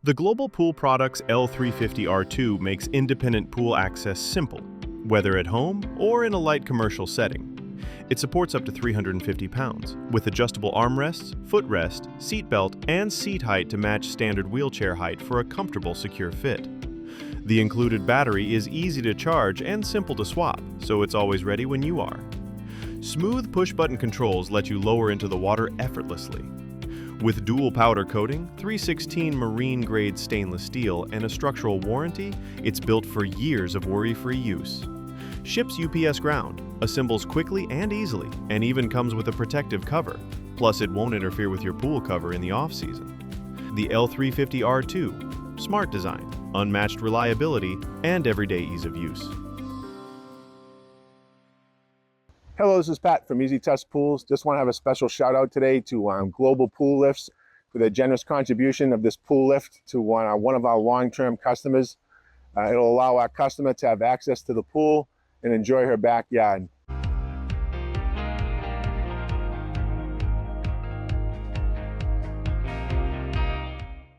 The Global Pool Products L350R2 makes independent pool access simple, whether at home or in a light commercial setting. It supports up to 350 pounds, with adjustable armrests, footrest, seat belt, and seat height to match standard wheelchair height for a comfortable, secure fit. The included battery is easy to charge and simple to swap, so it's always ready when you are. Smooth push-button controls let you lower into the water effortlessly. With dual powder coating, 316 marine-grade stainless steel, and a structural warranty, it's built for years of worry-free use. Ships UPS ground, assembles quickly and easily, and even comes with a protective cover. Plus, it won't interfere with your pool cover in the off-season. The L350R2, smart design, unmatched reliability, and everyday ease of use. Hello, this is Pat from Easy Test Pools. Just want to have a special shout out today to Global Pool Lifts for their generous contribution of this pool lift to one of our long-term customers. It'll allow our customer to have access to the pool and enjoy her backyard.